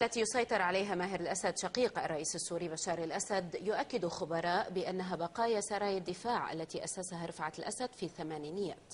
التي يسيطر عليها ماهر الأسد شقيق الرئيس السوري بشار الأسد، يؤكد خبراء بأنها بقايا سرايا الدفاع التي أسسها رفعت الأسد في الثمانينيات.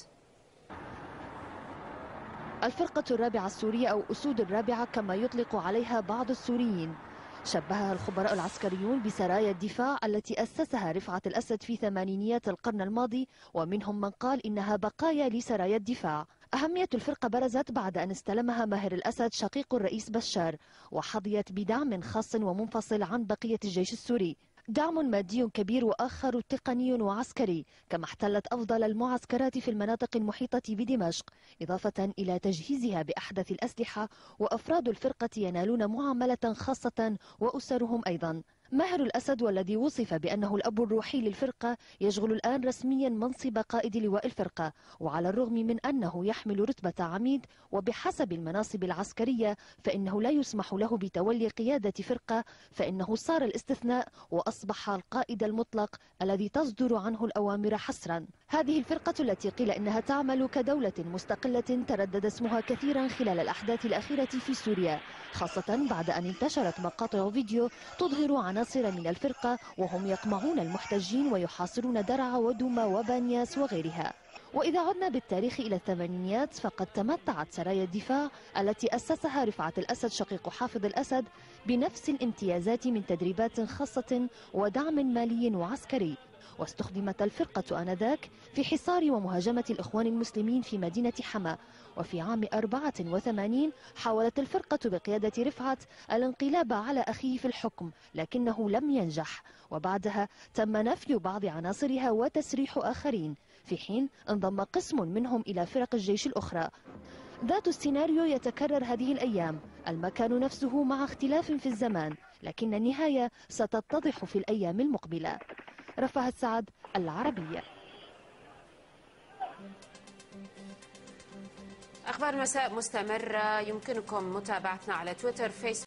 الفرقة الرابعة السورية أو أسود الرابعة كما يطلق عليها بعض السوريين، شبهها الخبراء العسكريون بسرايا الدفاع التي أسسها رفعت الأسد في ثمانينيات القرن الماضي، ومنهم من قال إنها بقايا لسرايا الدفاع. أهمية الفرقة برزت بعد أن استلمها ماهر الأسد شقيق الرئيس بشار، وحظيت بدعم خاص ومنفصل عن بقية الجيش السوري، دعم مادي كبير وآخر تقني وعسكري، كما احتلت أفضل المعسكرات في المناطق المحيطة بدمشق، إضافة إلى تجهيزها بأحدث الأسلحة، وأفراد الفرقة ينالون معاملة خاصة وأسرهم أيضا. ماهر الأسد والذي وصف بأنه الأب الروحي للفرقة يشغل الآن رسميا منصب قائد لواء الفرقة، وعلى الرغم من أنه يحمل رتبة عميد وبحسب المناصب العسكرية فإنه لا يسمح له بتولي قيادة فرقة، فإنه صار الاستثناء وأصبح القائد المطلق الذي تصدر عنه الأوامر حصرا. هذه الفرقة التي قيل إنها تعمل كدولة مستقلة تردد اسمها كثيرا خلال الأحداث الأخيرة في سوريا، خاصة بعد أن انتشرت مقاطع فيديو تظهر عناصر من الفرقة وهم يقمعون المحتجين ويحاصرون درعا ودوما وبانياس وغيرها. وإذا عدنا بالتاريخ إلى الثمانينيات فقد تمتعت سرايا الدفاع التي أسسها رفعت الأسد شقيق حافظ الأسد بنفس الامتيازات من تدريبات خاصة ودعم مالي وعسكري، واستخدمت الفرقة آنذاك في حصار ومهاجمة الإخوان المسلمين في مدينة حما. وفي عام 84 حاولت الفرقة بقيادة رفعت الانقلاب على أخيه في الحكم لكنه لم ينجح، وبعدها تم نفي بعض عناصرها وتسريح آخرين، في حين انضم قسم منهم إلى فرق الجيش الأخرى. ذات السيناريو يتكرر هذه الأيام، المكان نفسه مع اختلاف في الزمان، لكن النهاية ستتضح في الأيام المقبلة. رفاه السعد، العربية. أخبار المساء مستمرة، يمكنكم متابعتنا على تويتر، فيسبوك.